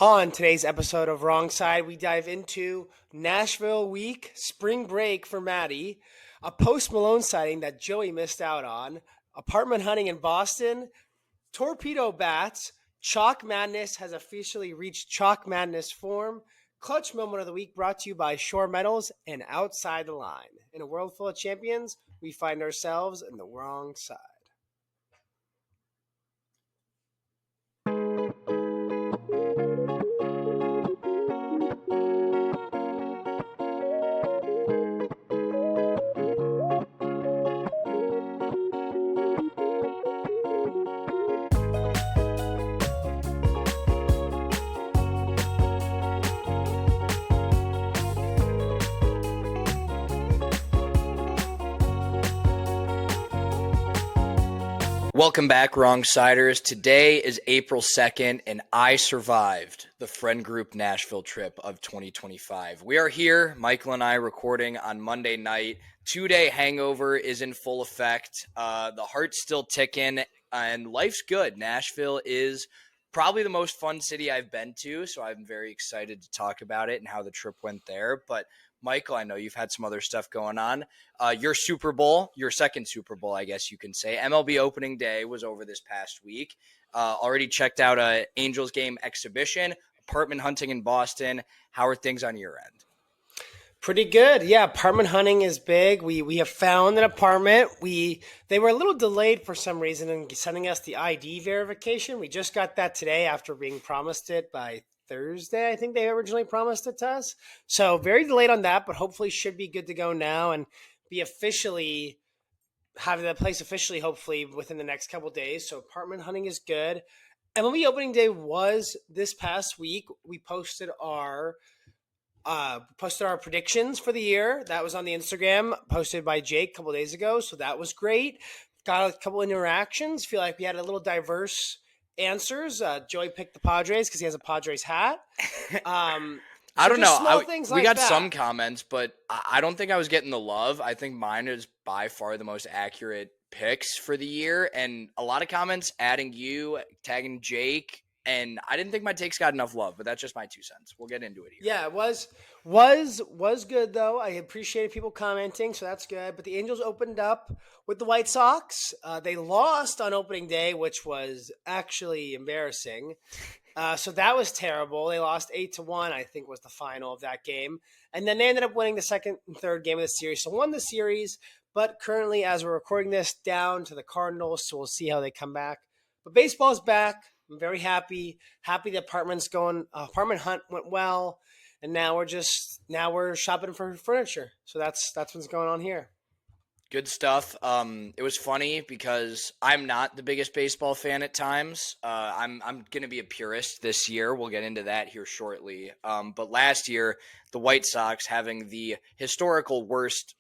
On today's episode of Wrong Side, we dive into Nashville week, spring break for Maddie, a Post Malone sighting that Joey missed out on, apartment hunting in Boston, Torpedo Bats, Chalk Madness has officially reached Chalk Madness form, Clutch Moment of the Week brought to you by Shore Metals, and Outside the Line. In a world full of champions, we find ourselves in the wrong side. Welcome back, Wrong Siders. Today is April 2nd, and I survived the friend group Nashville trip of 2025. We are here, Michael and I, recording on Monday night. 2-day hangover is in full effect. The heart's still ticking, and life's good. Nashville is probably the most fun city I've been to, so I'm very excited to talk about it and how the trip went there. But Michael, I know you've had some other stuff going on. Your Super Bowl, your second Super Bowl, I guess you can say. MLB opening day was over this past week. Already checked out a Angels game exhibition, apartment hunting in Boston. How are things on your end? Pretty good. Yeah, apartment hunting is big. We have found an apartment. They were a little delayed for some reason in sending us the ID verification. We just got that today after being promised it by Thursday. I think they originally promised it to us. So very delayed on that, but hopefully should be good to go now and be officially having the place officially hopefully within the next couple of days. So apartment hunting is good. MLB opening day was this past week. We posted our predictions for the year. That was on the Instagram, posted by Jake a couple days ago. So that was great. Got a couple interactions. Feel like we had a little diverse answers. Joey picked the Padres because he has a Padres hat. I don't know. We got that. some comments, but I don't think I was getting the love. I think mine is by far the most accurate picks for the year. And a lot of comments adding you, tagging Jake. And I didn't think my takes got enough love, but that's just my 2 cents. We'll get into it here. Yeah, it was good though. I appreciated people commenting, so that's good. But the Angels opened up with the White Sox. They lost on opening day, which was actually embarrassing. So that was terrible. They lost 8-1, I think was the final of that game. And then they ended up winning the second and third game of the series. So won the series, but currently as we're recording this, down to the Cardinals. So we'll see how they come back. But baseball's back. I'm very happy. Happy the apartment hunt went well. And now we're shopping for furniture. So that's what's going on here. Good stuff. It was funny because I'm not the biggest baseball fan at times. I'm going to be a purist this year. We'll get into that here shortly. But last year, the White Sox having the historical worst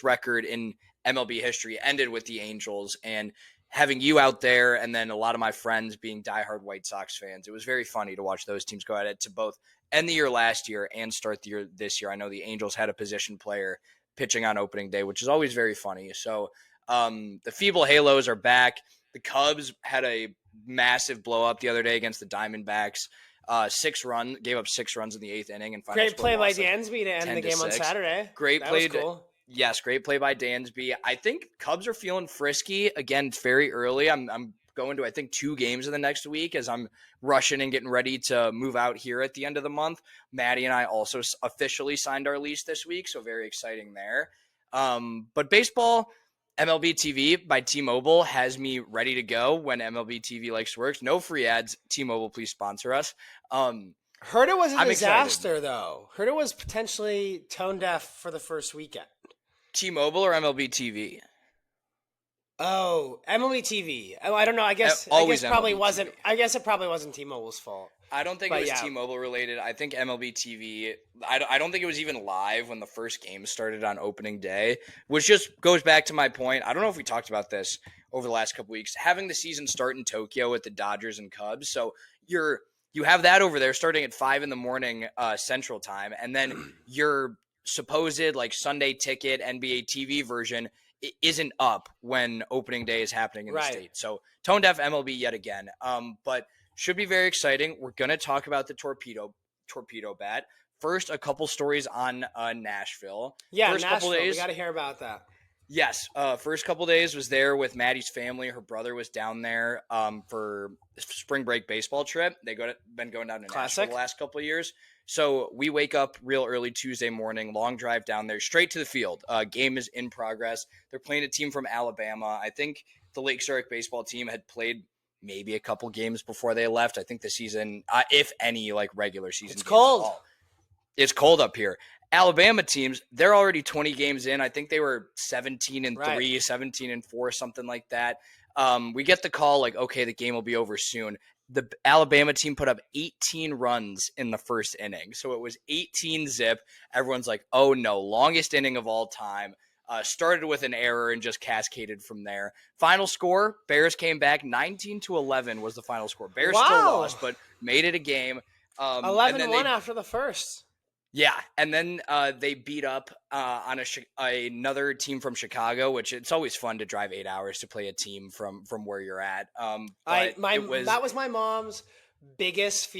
record in MLB history ended with the Angels, and having you out there and then a lot of my friends being diehard White Sox fans, it was very funny to watch those teams go at it to both end the year last year and start the year this year. I know the Angels had a position player pitching on opening day, which is always very funny. So the feeble Halos are back. The Cubs had a massive blow up the other day against the Diamondbacks. Gave up 6 runs in the 8th inning. And great play by Dansby to end the game on Saturday. Great play. Cool. Yes, great play by Dansby. I think Cubs are feeling frisky. Again, it's very early. I'm going to, I think, 2 games in the next week as I'm rushing and getting ready to move out here at the end of the month. Maddie and I also officially signed our lease this week, so very exciting there. But baseball, MLB TV by T-Mobile has me ready to go when MLB TV likes to work. No free ads. T-Mobile, please sponsor us. Heard it was a disaster, excited. Though. Heard it was potentially tone deaf for the first weekend. T-Mobile or MLB TV? Oh, MLB TV. Oh, I don't know. I guess probably wasn't. I guess it probably wasn't T-Mobile's fault. I don't think it was T-Mobile related. I think MLB TV. I don't think it was even live when the first game started on opening day, which just goes back to my point. I don't know if we talked about this over the last couple weeks. Having the season start in Tokyo with the Dodgers and Cubs, so you have that over there starting at 5 a.m. Central Time, and then your supposed like Sunday ticket NBA TV version isn't up when opening day is happening in the state. So tone deaf MLB yet again. But Should be very exciting. We're going to talk about the torpedo bat. First, a couple stories on Nashville. Yeah, First couple Nashville. We days, got to hear about that. yes. First couple days was there with Maddie's family. Her brother was down there for spring break baseball trip. Been going down to Nashville Classic. the last couple of years. So we wake up real early Tuesday morning, long drive down there, straight to the field. Game is in progress. They're playing a team from Alabama. I think the Lake Zurich baseball team had played maybe a couple games before they left. I think the season, if any, like regular season. It's games cold. at all. It's cold up here. Alabama teams, they're already 20 games in. I think they were 17-3, Right. 17-4, something like that. We get the call like, okay, the game will be over soon. The Alabama team put up 18 runs in the first inning. So it was 18-zip. Everyone's like, oh no, longest inning of all time. Started with an error and just cascaded from there. Final score, Bears came back 19-11 was the final score. Bears still lost, but made it a game. 11-1 after the first. Yeah, and then they beat up on another team from Chicago, which it's always fun to drive 8 hours to play a team from where you're at. That was my mom's biggest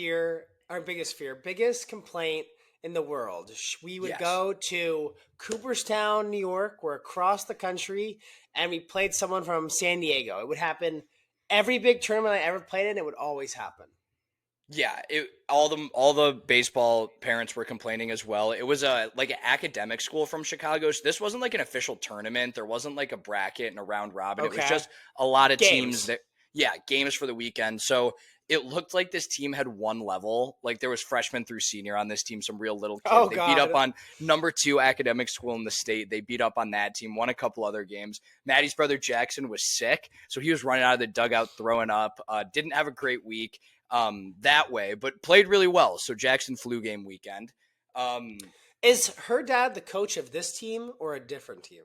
complaint in the world. We would go to Cooperstown, New York. We're across the country, and we played someone from San Diego. It would happen every big tournament I ever played in. It would always happen. Yeah, all the baseball parents were complaining as well. It was like an academic school from Chicago, so this wasn't like an official tournament. There wasn't like a bracket and a round robin. Okay. It was just a lot of Games. teams games for the weekend. So it looked like this team had one level. Like there was freshman through senior on this team, some real little kids. Oh, they God. beat up on number 2 academic school in the state. They beat up on that team, won a couple other games. Maddie's brother Jackson was sick, so he was running out of the dugout throwing up. Didn't have a great week that way, but played really well. So Jackson flu game weekend. Is her dad the coach of this team or a different team?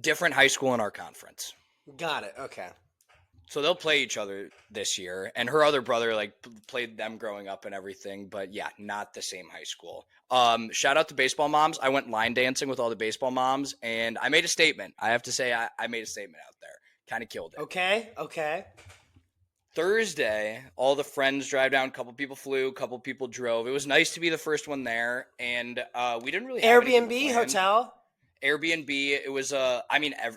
Different high school in our conference. Got it. Okay. So they'll play each other this year, and her other brother like played them growing up and everything, but yeah, not the same high school. Shout out to baseball moms. I went line dancing with all the baseball moms, and I made a statement. I have to say I made a statement out there. Kind of killed it. Okay. Thursday, all the friends drive down. A couple people flew, a couple people drove. It was nice to be the first one there, and we didn't really have Airbnb, hotel? Airbnb. It was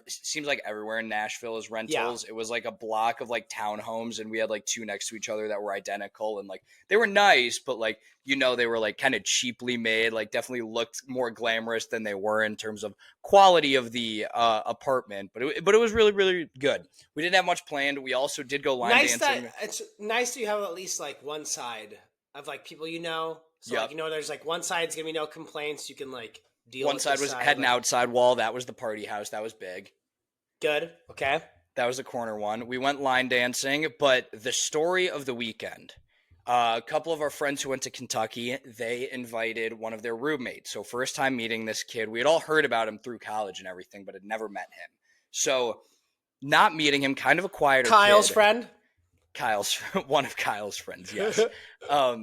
seems like everywhere in Nashville is rentals. Yeah. It was like a block of like townhomes, and we had like 2 next to each other that were identical, and like they were nice, but like they were like kind of cheaply made. Like definitely looked more glamorous than they were in terms of quality of the apartment. But it was really really good. We didn't have much planned. We also did go line dancing. It's nice that you have at least like one side of like people So like there's like one side's gonna be no complaints. You can like. One side had an outside wall. That was the party house. That was big. Good. Okay. That was the corner one. We went line dancing, but the story of the weekend, a couple of our friends who went to Kentucky, they invited one of their roommates. So first time meeting this kid. We had all heard about him through college and everything, but had never met him. So not meeting him, kind of a quieter Kyle's kid. friend? One of Kyle's friends, yes. A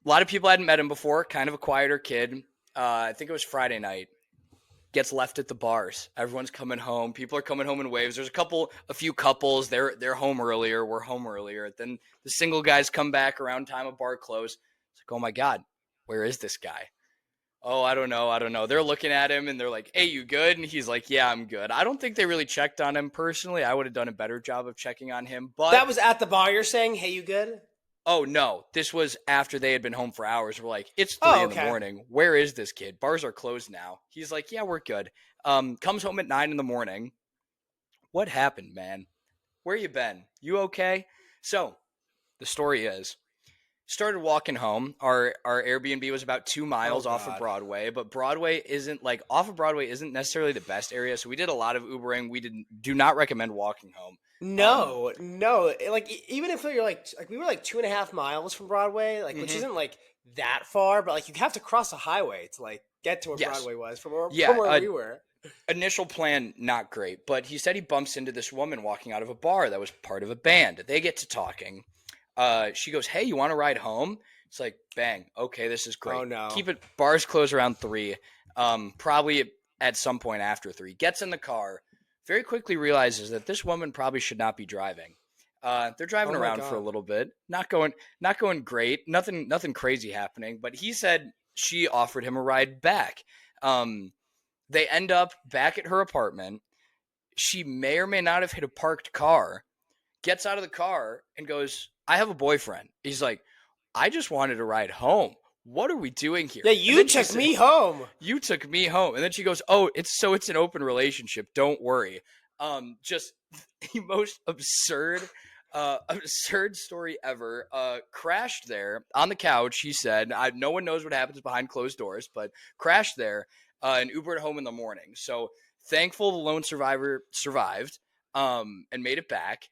lot of people hadn't met him before, kind of a quieter kid. I think it was Friday night. Gets left at the bars. Everyone's coming home. People are coming home in waves. There's a few couples. They're home earlier. We're home earlier. Then the single guys come back around time of bar close. It's like, oh my God, where is this guy? Oh, I don't know. They're looking at him and they're like, hey, you good? And he's like, yeah, I'm good. I don't think they really checked on him personally. I would have done a better job of checking on him. But that was at the bar. You're saying, hey, you good? Oh, no. This was after they had been home for hours. We're like, it's 3 in the morning. Where is this kid? Bars are closed now. He's like, yeah, we're good. Comes home at 9 in the morning. What happened, man? Where you been? You okay? So the story is, started walking home. Our Airbnb was about 2 miles off of Broadway, but Broadway isn't like off of Broadway isn't necessarily the best area. So we did a lot of Ubering. We do not recommend walking home. No. Like even if you're like we were like 2.5 miles from Broadway, like which isn't like that far, but like you have to cross a highway to like get to where Broadway was from where we were. Initial plan, not great, but he said he bumps into this woman walking out of a bar that was part of a band. They get to talking. She goes, hey, you want to ride home? It's like, bang. Okay, this is great. Oh, no. Keep it. Bars close around 3. Probably at some point after 3. Gets in the car. Very quickly realizes that this woman probably should not be driving. They're driving Oh my around for a god. little bit. Not going great. Nothing crazy happening. But he said she offered him a ride back. Um, they end up back at her apartment. She may or may not have hit a parked car. Gets out of the car and goes, "I have a boyfriend." He's like, "I just wanted to ride home. What are we doing here?" Yeah, And you then she took said, me home. "You took me home." And then she goes, "Oh, it's an open relationship. Don't worry." Just the most absurd story ever. Crashed there on the couch. He said, "No one knows what happens behind closed doors, but crashed there and Ubered home in the morning." So thankful the lone survivor survived and made it back.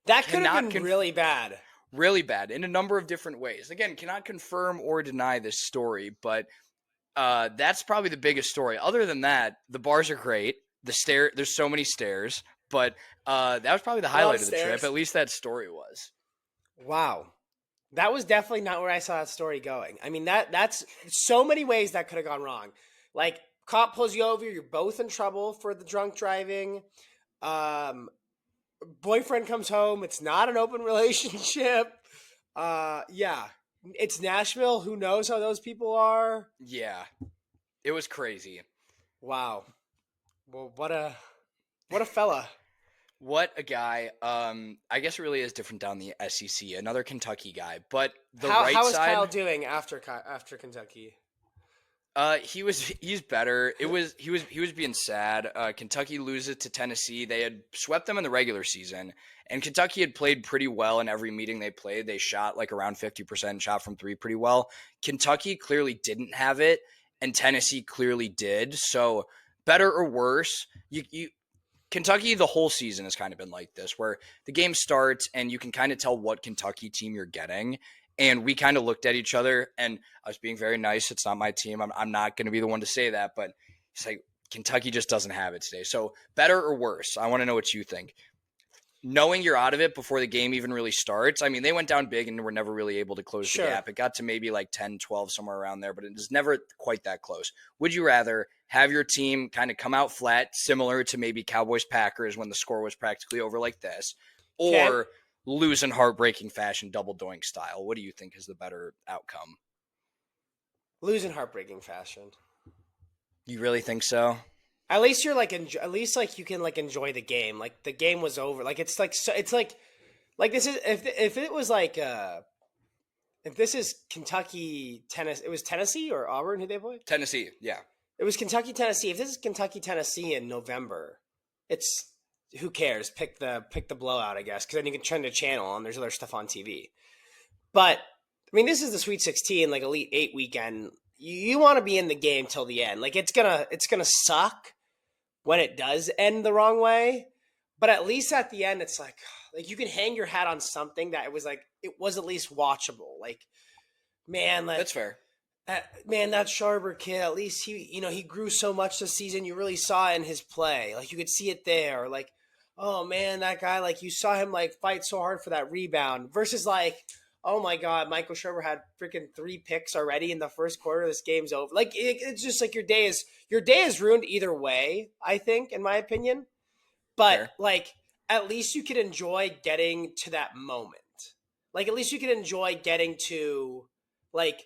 That could have Cannot been really bad. really bad in a number of different ways. Again, cannot confirm or deny this story, but that's probably the biggest story. Other than that, the bars are great. There's so many stairs, but that was probably the A lot highlight of of the trip. stairs. At least that story was. Wow. That was definitely not where I saw that story going. I mean, that's so many ways that could have gone wrong. Like, cop pulls you over, you're both in trouble for the drunk driving. Um, Boyfriend comes home, it's not an open relationship. Yeah. It's Nashville. Who knows how those people are? Yeah, it was crazy. Wow. Well, what a fella. What a guy. I guess it really is different down the SEC. Another Kentucky guy, but the right How is Kyle side. doing after Kentucky? He's better. He was being sad. Kentucky loses to Tennessee. They had swept them in the regular season, and Kentucky had played pretty well in every meeting they played. They shot like around 50%, shot from three pretty well. Kentucky clearly didn't have it, and Tennessee clearly did. So better or worse, you Kentucky the whole season has kind of been like this, where the game starts and you can kind of tell what Kentucky team you're getting. And we kind of looked at each other, and I was being very nice. It's not my team. I'm not going to be the one to say that, but it's like Kentucky just doesn't have it today. So better or worse? I want to know what you think. Knowing you're out of it before the game even really starts. I mean, they went down big and were never really able to close the Sure. gap. It got to maybe like 10, 12, somewhere around there, but it was never quite that close. Would you rather have your team kind of come out flat, similar to maybe Cowboys Packers when the score was practically over like this, Okay. or lose in heartbreaking fashion, double doink style? What do you think is the better outcome? Lose in heartbreaking fashion. You really think so? At least you're like at least like you can like enjoy the game. Like the game was over. Like it's like so it's like this is if it was like if this is Kentucky Tennessee, it was Tennessee or Auburn who they played. Tennessee, yeah. It was Kentucky Tennessee. If this is Kentucky Tennessee in November, it's who cares? Pick the blowout, I guess, because then you can turn the channel and there's other stuff on TV. But I mean, this is the Sweet 16, like Elite Eight weekend. You want to be in the game till the end. Like it's gonna suck when it does end the wrong way, but at least at the end, it's like you can hang your hat on something that it was at least watchable. Like man, That's fair. that Sharber kid, at least he grew so much this season. You really saw it in his play. Like you could see it there. Like, oh man, that guy, like you saw him like fight so hard for that rebound versus like, oh my God, Michael Sherber had freaking 3 picks already in the first quarter. This game's over. Like it's just like your day is ruined either way, I think, in my opinion. But Fair. like at least you could enjoy getting to that moment. Like at least you could enjoy getting to like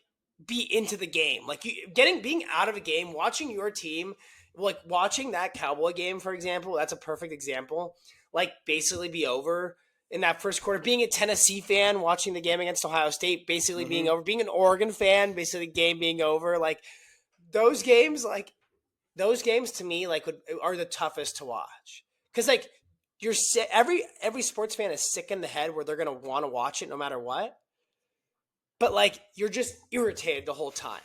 be into the game. Like being out of a game, watching your team, like watching that Cowboy game, for example, that's a perfect example. Like basically be over in that first quarter. Being a Tennessee fan, watching the game against Ohio State, basically being Hmm. over. Being an Oregon fan, basically the game being over. Like those games, like those games to me, like are the toughest to watch because like you're sick. Every sports fan is sick in the head where they're gonna want to watch it no matter what. But like you're just irritated the whole time.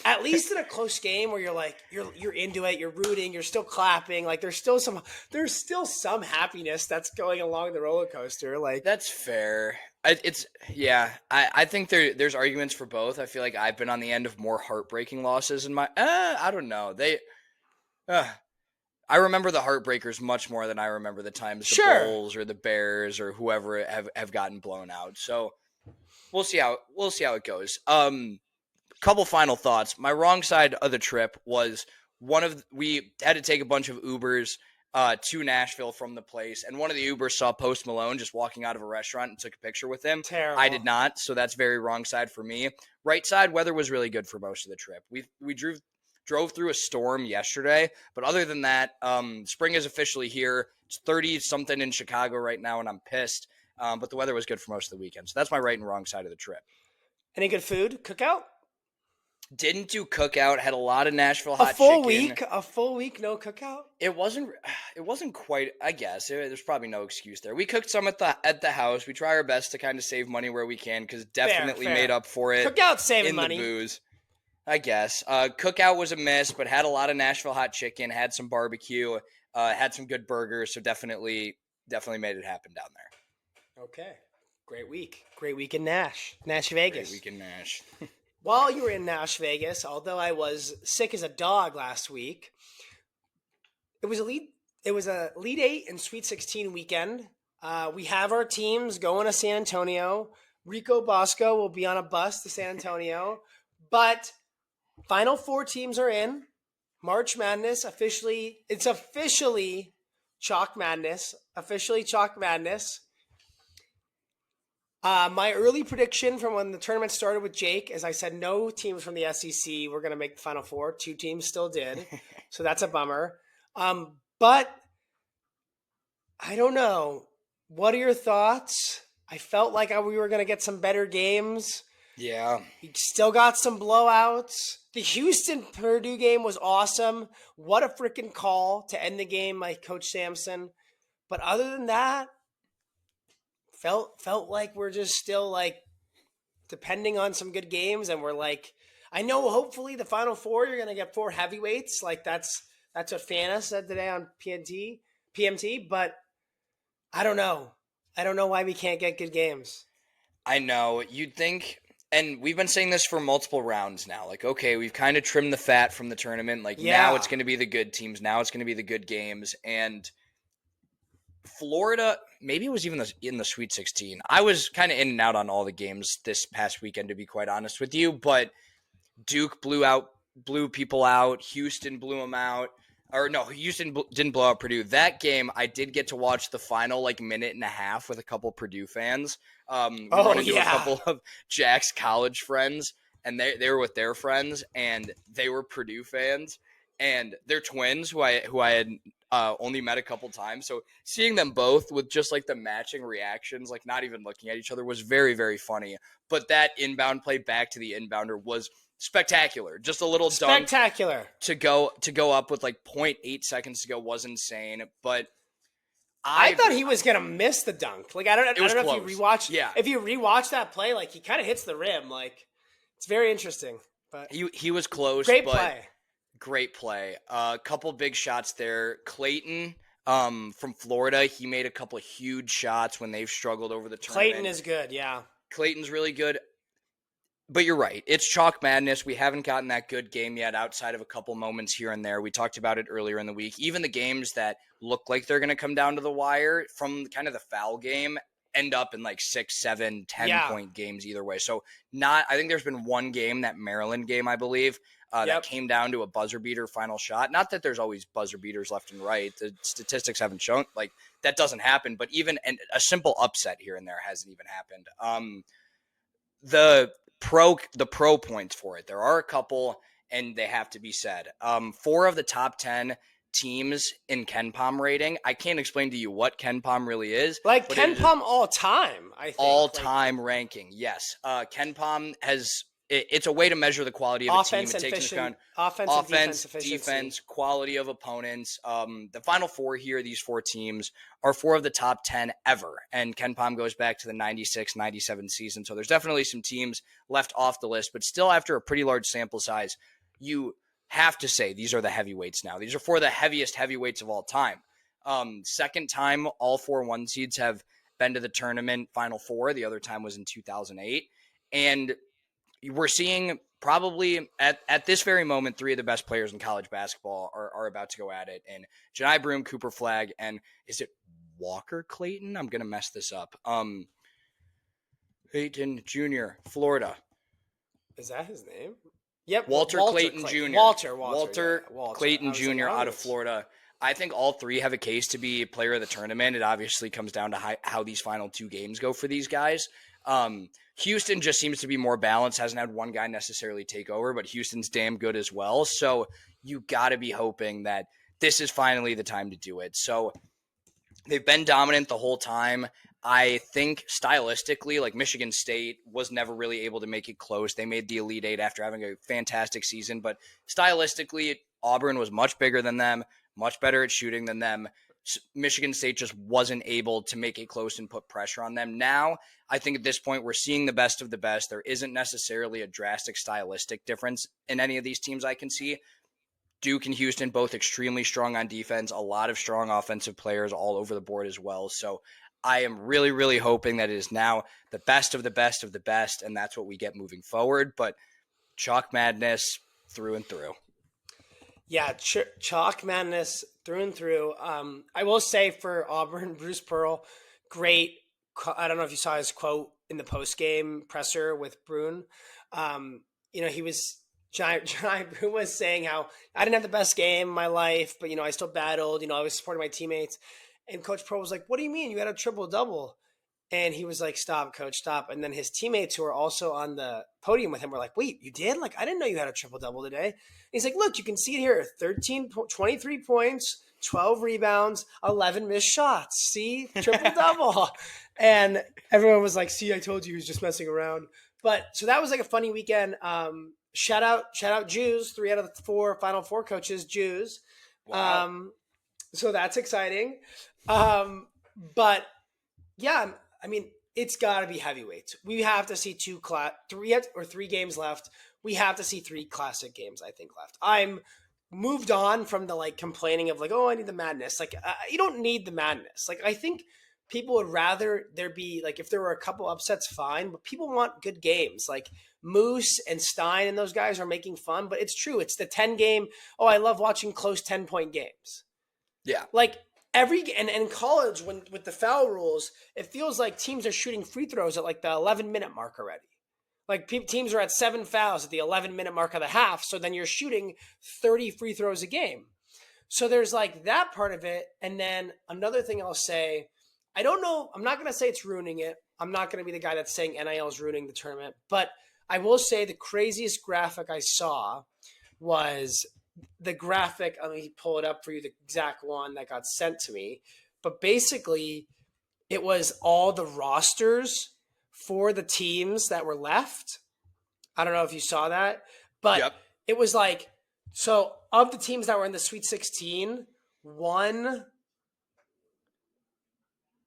At least in a close game where you're like you're into it, you're rooting, you're still clapping, like there's still some happiness that's going along the roller coaster. Like That's fair. It's yeah. I think there's arguments for both. I feel like I've been on the end of more heartbreaking losses in my. I don't know. Uh, I remember the heartbreakers much more than I remember the times the sure, Bulls or the Bears or whoever have gotten blown out. So we'll see how it goes. Couple final thoughts. My wrong side of the trip was we had to take a bunch of Ubers to Nashville from the place. And one of the Ubers saw Post Malone just walking out of a restaurant and took a picture with him. Terrible. I did not, so that's very wrong side for me. Right side, weather was really good for most of the trip. We drove through a storm yesterday, but other than that, spring is officially here. It's 30-something in Chicago right now, and I'm pissed. But the weather was good for most of the weekend. So that's my right and wrong side of the trip. Any good food? Cookout? Didn't do cookout. Had a lot of Nashville hot A full chicken. week? A full week, no cookout? It wasn't quite. I guess there's probably no excuse there. We cooked some at the house. We try our best to kind of save money where we can because definitely Fair. made up for it. Cookout saving in money. The booze. I guess cookout was a miss, but had a lot of Nashville hot chicken. Had some barbecue. Had some good burgers. So definitely made it happen down there. Okay, great week in Nash Vegas. Great week in Nash. While you were in Nash Vegas, although I was sick as a dog last week, it was a Elite 8 and Sweet 16 weekend. We have our teams going to San Antonio. Rico Bosco will be on a bus to San Antonio. But Final Four teams are in. March Madness it's officially Chalk Madness. My early prediction from when the tournament started with Jake, as I said, no teams from the SEC were going to make the Final Four. 2 teams still did. So that's a bummer. But I don't know. What are your thoughts? I felt like we were going to get some better games. Yeah. We still got some blowouts. The Houston-Purdue game was awesome. What a freaking call to end the game by Coach Sampson. But other than that, felt like we're just still like depending on some good games, and we're like, I know hopefully the Final Four you're gonna get 4 heavyweights, like that's what Fana said today on PMT, but I don't know why we can't get good games. I know you'd think, and we've been saying this for multiple rounds now. Like, okay, we've kind of trimmed the fat from the tournament. Like now it's going to be the good teams. Now it's going to be the good games, and Florida, maybe it was even in the Sweet 16. I was kind of in and out on all the games this past weekend, to be quite honest with you. But Duke blew people out. Houston blew them out. Or no, Houston didn't blow out Purdue. That game, I did get to watch the final minute and a half with a couple Purdue fans. We run into a couple of Jack's college friends, and they were with their friends, and they were Purdue fans, and they're twins who I had only met a couple times. So seeing them both with just like the matching reactions, like not even looking at each other, was very, very funny. But that inbound play back to the inbounder was spectacular. Just a little dunk to go up with like 0.8 seconds to go was insane. But I thought he was gonna miss the dunk. Like I don't know if you rewatch. Yeah. If you rewatch that play, like he kind of hits the rim. Like it's very interesting. But he was close. Great play. A couple big shots there. Clayton from Florida, he made a couple of huge shots when they've struggled over the tournament. Clayton is good, yeah. Clayton's really good. But you're right. It's chalk madness. We haven't gotten that good game yet outside of a couple moments here and there. We talked about it earlier in the week. Even the games that look like they're going to come down to the wire from kind of the foul game end up in like 6, 7, 10-point games either way. So I think there's been one game, that Maryland game, I believe, that came down to a buzzer beater final shot. Not that there's always buzzer beaters left and right. The statistics haven't shown like that doesn't happen, but even a simple upset here and there hasn't even happened. The pro points for it, there are a couple, and they have to be said. 4 of the top 10 teams in KenPom rating. I can't explain to you what KenPom really is. Like KenPom all time, I think. All-time ranking, yes. KenPom has... It's a way to measure the quality of a team. It takes into account offense, defense, quality of opponents. The Final Four here, these 4 teams, are 4 of the top 10 ever. And KenPom goes back to the 96-97 season. So there's definitely some teams left off the list. But still, after a pretty large sample size, you have to say these are the heavyweights now. These are 4 of the heaviest heavyweights of all time. Second time all 4 1 seeds have been to the tournament Final Four. The other time was in 2008. And we're seeing probably at this very moment 3 of the best players in college basketball are about to go at it. And Jani Broom, Cooper Flagg, and is it Walker Clayton? I'm going to mess this up. Clayton Jr., Florida. Is that his name? Yep. Walter Clayton Jr. Walter Clayton Jr. out of Florida. I think all three have a case to be player of the tournament. It obviously comes down to how these final two games go for these guys. Houston just seems to be more balanced, hasn't had one guy necessarily take over, but Houston's damn good as well. So you got to be hoping that this is finally the time to do it. So they've been dominant the whole time. I think stylistically, like Michigan State was never really able to make it close. They made the Elite Eight after having a fantastic season, but stylistically, Auburn was much bigger than them, much better at shooting than them. Michigan State just wasn't able to make it close and put pressure on them. Now, I think at this point, we're seeing the best of the best. There isn't necessarily a drastic stylistic difference in any of these teams I can see. Duke and Houston both extremely strong on defense, a lot of strong offensive players all over the board as well. So I am really, really hoping that it is now the best of the best of the best, and that's what we get moving forward. But chalk madness through and through. Yeah, chalk madness through and through. I will say for Auburn, Bruce Pearl, great. I don't know if you saw his quote in the post-game presser with Brune. He was Giant Brune was saying how I didn't have the best game in my life, but I still battled. I was supporting my teammates. And Coach Pearl was like, "What do you mean you had a triple-double?" And he was like, "Stop, Coach, stop." And then his teammates who were also on the podium with him were like, "Wait, you did? Like, I didn't know you had a triple-double today." And he's like, "Look, you can see it here. 23 points, 12 rebounds, 11 missed shots. See? Triple-double." And everyone was like, "See, I told you he was just messing around." But so that was like a funny weekend. Shout out Jews, 3 out of the 4 Final Four coaches, Jews. Wow. So that's exciting. But yeah, I mean, it's got to be heavyweights. We have to see 3 games left. We have to see 3 classic games, I think, left. I'm moved on from the like complaining of like, oh, I need the madness. Like, you don't need the madness. Like, I think people would rather there be like, if there were a couple upsets, fine, but people want good games. Like Moose and Stein and those guys are making fun, but it's true. It's the 10 game. Oh, I love watching close 10-point games. Yeah. Like and in college, when with the foul rules, it feels like teams are shooting free throws at like the 11-minute mark already. Like teams are at 7 fouls at the 11-minute mark of the half. So then you're shooting 30 free throws a game. So there's like that part of it. And then another thing I'll say, I don't know. I'm not going to say it's ruining it. I'm not going to be the guy that's saying NIL is ruining the tournament. But I will say the craziest graphic I saw was the graphic. Let me pull it up for you, the exact one that got sent to me. But basically, it was all the rosters for the teams that were left. I don't know if you saw that, but It was like, so of the teams that were in the Sweet 16, 1,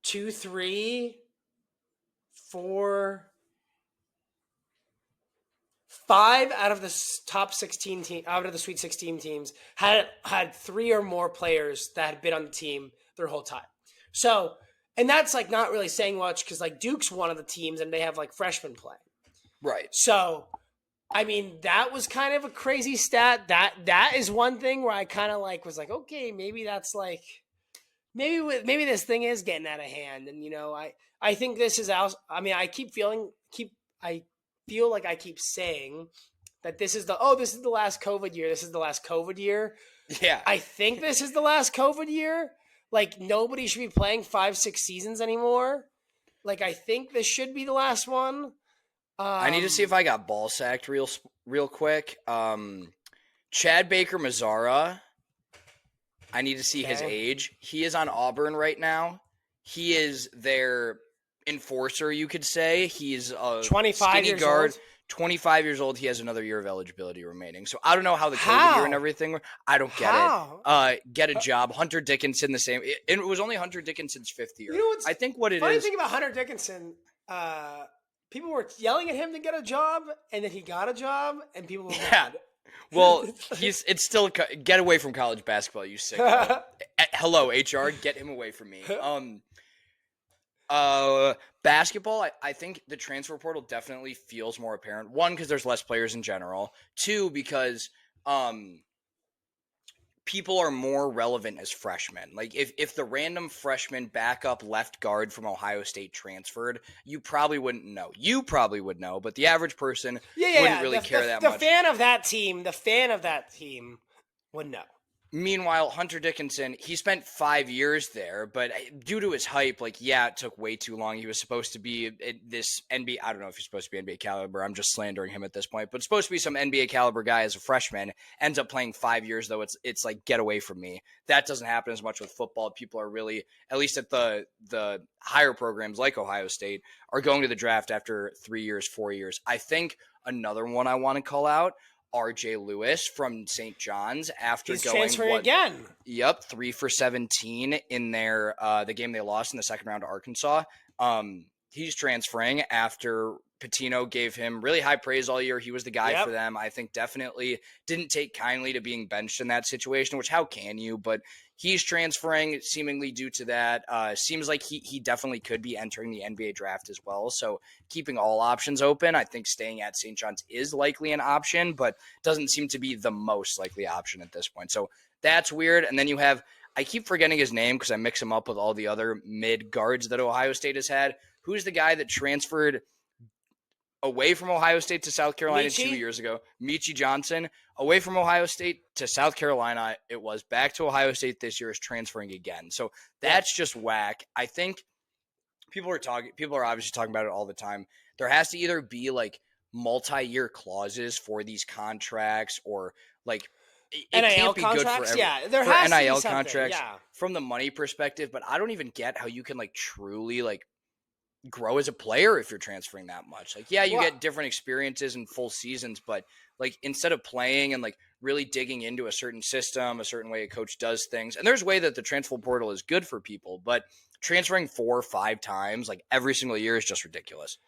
2, 3, 4, 5 out of the top 16 team, out of the Sweet 16 teams had 3 or more players that had been on the team their whole time. So, and that's like not really saying much because like Duke's one of the teams and they have like freshmen playing. Right. So, I mean, that was kind of a crazy stat. That is one thing where I kind of like was like, okay, maybe that's like, maybe this thing is getting out of hand. And I think this is out. I mean, I feel like I keep saying that this is the last COVID year. This is the last COVID year. Yeah. I think this is the last COVID year. Like nobody should be playing 5-6 seasons anymore. Like I think this should be the last one. I need to see if I got ball sacked real quick. Chad Baker Mazzara. I need to see his age. He is on Auburn right now. He is their enforcer, you could say. He's a 25 years old. 25 years old. He has another year of eligibility remaining. So I don't know how the COVID year and everything. I don't get it. Get a job. Hunter Dickinson, the same. It was only Hunter Dickinson's 5th year. I think what it funny is. Funny thing about Hunter Dickinson, people were yelling at him to get a job, and then he got a job, and people were mad. Well, it's still get away from college basketball, you sick. Hello, HR, get him away from me. Basketball, I think the transfer portal definitely feels more apparent. 1, because there's less players in general. 2, because people are more relevant as freshmen. Like if the random freshman backup left guard from Ohio State transferred, you probably wouldn't know. You probably would know, but the average person wouldn't really care that much. The fan of that team would know. Meanwhile, Hunter Dickinson, he spent 5 years there, but due to his hype, like, yeah, it took way too long. He was supposed to be this NBA, I don't know if he's supposed to be NBA caliber. I'm just slandering him at this point, but supposed to be some NBA caliber guy as a freshman. Ends up playing 5 years, though. It's like, get away from me. That doesn't happen as much with football. People are really, at least at the higher programs like Ohio State, are going to the draft after 3 years, 4 years. I think another one I want to call out, R.J. Lewis from St. John's after He's going transferring again. Yep, 3 for 17 in their the game they lost in the second round to Arkansas. He's transferring after Pitino gave him really high praise all year. He was the guy for them. I think definitely didn't take kindly to being benched in that situation, which how can you? But he's transferring seemingly due to that. Seems like he definitely could be entering the NBA draft as well. So keeping all options open, I think staying at St. John's is likely an option, but doesn't seem to be the most likely option at this point. So that's weird. And then you have, I keep forgetting his name because I mix him up with all the other mid guards that Ohio State has had. Who's the guy that transferred away from Ohio State to South Carolina 2 years ago? Michi Johnson. Away from Ohio State to South Carolina, it was. Back to Ohio State this year, is transferring again. So that's just whack. I think people are obviously talking about it all the time. There has to either be like multi-year clauses for these contracts, or like it NIL can't be contracts. good Yeah, there for has NIL to be contracts yeah. from the money perspective. But I don't even get how you can like truly like grow as a player if you're transferring that much. Like, yeah, you get different experiences and full seasons, but like instead of playing and like really digging into a certain system, a certain way a coach does things, and there's a way that the transfer portal is good for people, but transferring 4 or 5 times like every single year is just ridiculous.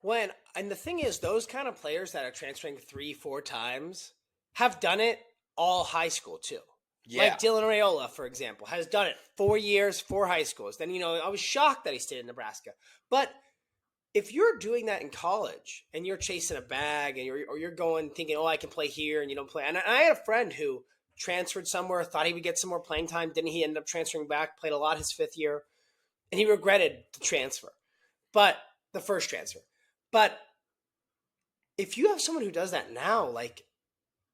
And the thing is, those kind of players that are transferring 3-4 times have done it all high school too. Yeah. Like Dylan Raiola, for example, has done it 4 years, 4 high schools. Then, I was shocked that he stayed in Nebraska. But if you're doing that in college and you're chasing a bag and you're going thinking, oh, I can play here and you don't play. And I had a friend who transferred somewhere, thought he would get some more playing time. Didn't he end up transferring back, played a lot his 5th year, and he regretted the transfer. But the first transfer. But if you have someone who does that now, like,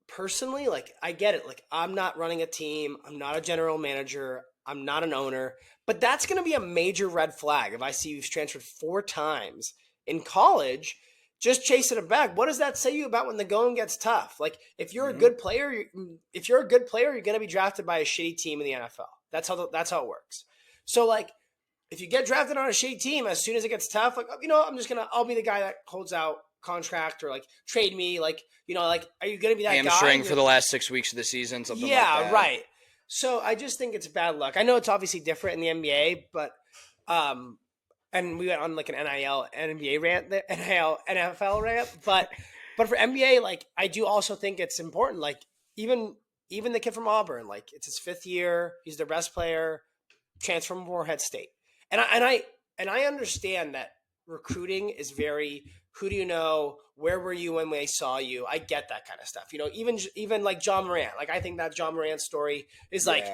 personally, like, I get it. Like, I'm not running a team. I'm not a general manager. I'm not an owner. But that's going to be a major red flag if I see you've transferred 4 times in college just chasing a bag. What does that say you about when the going gets tough? Like, if you're a good player, you're going to be drafted by a shitty team in the NFL. That's how it works. So, like, if you get drafted on a shitty team, as soon as it gets tough, like, I'll be the guy that holds out contract or like trade me. Like, like, are you going to be that guy? Hamstring for the last 6 weeks of the season, something like that. Yeah, right. So I just think it's bad luck. I know it's obviously different in the NBA, but and we went on like an NIL NBA rant, the NIL NFL rant, but for NBA, like, I do also think it's important. Like, even the kid from Auburn, like, it's his 5th year, he's their best player, transfer from Morehead State, and I understand that recruiting is very, who do you know? Where were you when they saw you? I get that kind of stuff. Even like John Morant. Like, I think that John Morant story is like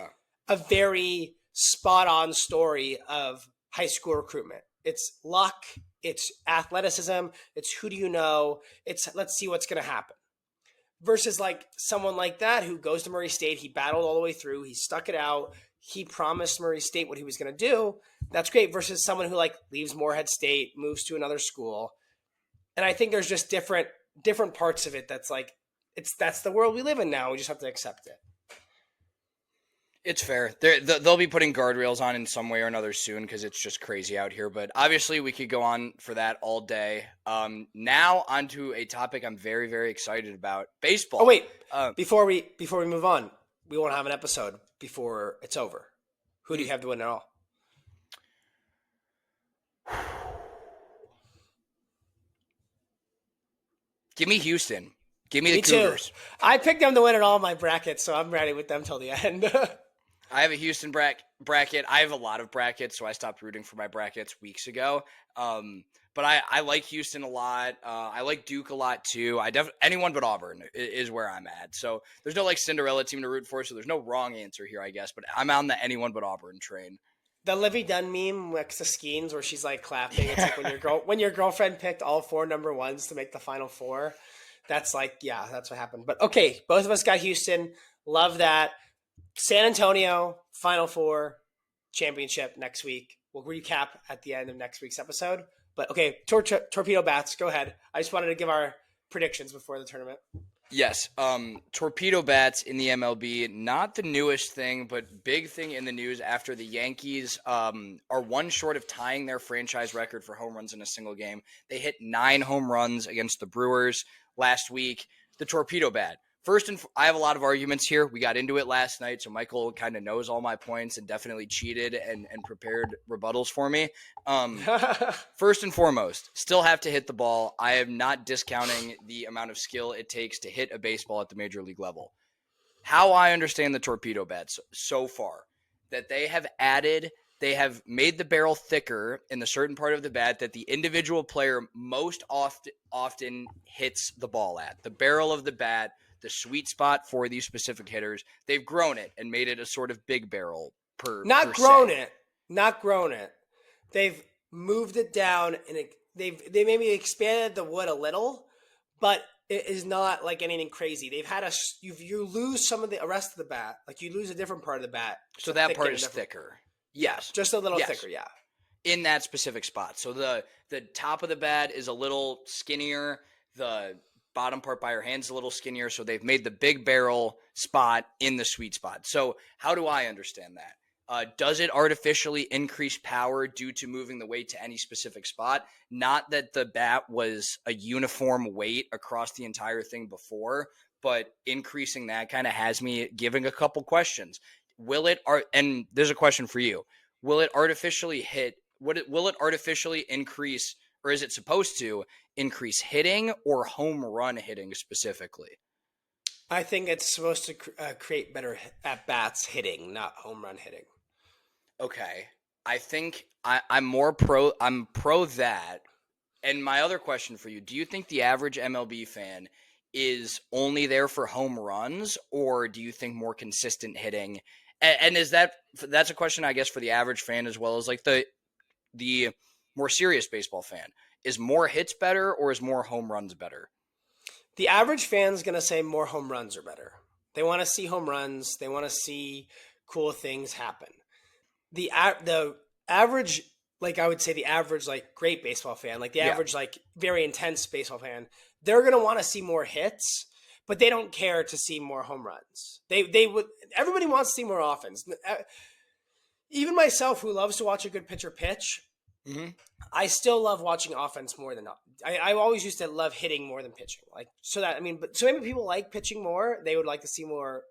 a very spot on story of high school recruitment. It's luck. It's athleticism. It's who do you know? It's let's see what's going to happen. Versus like someone like that who goes to Murray State. He battled all the way through. He stuck it out. He promised Murray State what he was going to do. That's great. Versus someone who like leaves Morehead State, moves to another school. And I think there's just different parts of it that's like, that's the world we live in now. We just have to accept it. It's fair. They'll be putting guardrails on in some way or another soon because it's just crazy out here. But obviously, we could go on for that all day. Now onto a topic I'm very, very excited about: baseball. Oh wait, before we move on, we won't have an episode before it's over. Who do you have to win it all? Give me Houston. Give me the Me Cougars. too. I picked them to win in all my brackets, so I'm ready with them till the end. I have a Houston bracket. I have a lot of brackets, so I stopped rooting for my brackets weeks ago. But I like Houston a lot. I like Duke a lot too. Anyone but Auburn is where I'm at. So there's no like Cinderella team to root for. So there's no wrong answer here, I guess. But I'm on the anyone but Auburn train. The Livy Dunn meme next to Skeens where she's like clapping. It's like when your girlfriend picked all 4 number 1s to make the final 4. That's like, yeah, that's what happened. But okay, both of us got Houston. Love that. San Antonio, Final Four, championship next week. We'll recap at the end of next week's episode. But okay, Torpedo Bats, go ahead. I just wanted to give our predictions before the tournament. Yes, torpedo bats in the MLB, not the newest thing, but big thing in the news after the Yankees are one short of tying their franchise record for home runs in a single game. They hit 9 home runs against the Brewers last week. The torpedo bat. I have a lot of arguments here. We got into it last night, so Michael kind of knows all my points and definitely cheated and prepared rebuttals for me. First and foremost, still have to hit the ball. I am not discounting the amount of skill it takes to hit a baseball at the major league level. How I understand the torpedo bats so far, that they have made the barrel thicker in the certain part of the bat that the individual player most often hits the ball at. The barrel of the bat, the sweet spot for these specific hitters, they've grown it and made it a sort of big barrel Not grown it. Not grown it. They've moved it down and they maybe expanded the wood a little, but it is not like anything crazy. They've had you lose some of the rest of the bat, like you lose a different part of the bat. So that part is thicker. Yes. Just a little thicker, yeah. In that specific spot. So the top of the bat is a little skinnier. The bottom part by your hand's a little skinnier. So they've made the big barrel spot in the sweet spot. So how do I understand that? Does it artificially increase power due to moving the weight to any specific spot? Not that the bat was a uniform weight across the entire thing before, but increasing that kind of has me giving a couple questions. And there's a question for you. Will it artificially increase, or is it supposed to increase hitting or home run hitting specifically? I think it's supposed to create better at bats hitting, not home run hitting. Okay. I think I'm pro that. And my other question for you, do you think the average MLB fan is only there for home runs, or do you think more consistent hitting? And that's a question, I guess, for the average fan as well as like the more serious baseball fan. Is more hits better or is more home runs better? The average fan's going to say more home runs are better. They want to see home runs. They want to see cool things happen. The average, like I would say the average like great baseball fan, like the average like very intense baseball fan, they're going to want to see more hits, but they don't care to see more home runs. Everybody wants to see more offense. Even myself, who loves to watch a good pitcher pitch, I still love watching offense more than I always used to love hitting more than pitching. Like so maybe people like pitching more. They would like to see more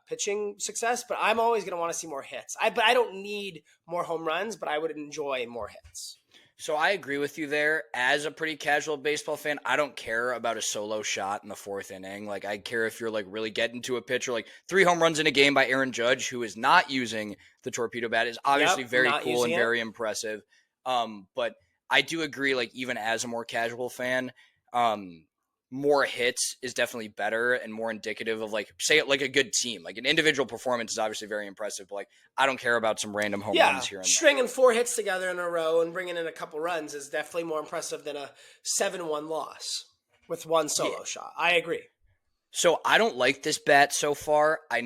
pitching success, but I'm always going to want to see more hits. But I don't need more home runs, but I would enjoy more hits. So I agree with you there. As a pretty casual baseball fan, I don't care about a solo shot in the 4th inning. Like I care if you're like really getting to a pitcher. Like 3 home runs in a game by Aaron Judge, who is not using the torpedo bat, is obviously very cool and very impressive. But I do agree, like even as a more casual fan, more hits is definitely better and more indicative of like, say it like a good team. Like an individual performance is obviously very impressive, but like I don't care about some random home runs here and there. Stringing 4 hits together in a row and bringing in a couple runs is definitely more impressive than a 7-1 loss with one solo shot. I agree. So I don't like this bat so far. I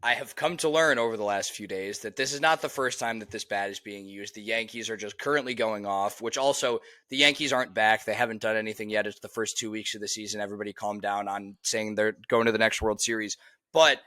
have come to learn over the last few days that this is not the first time that this bat is being used. The Yankees are just currently going off, which also the Yankees aren't back. They haven't done anything yet. It's the first 2 weeks of the season. Everybody calm down on saying they're going to the next World Series. But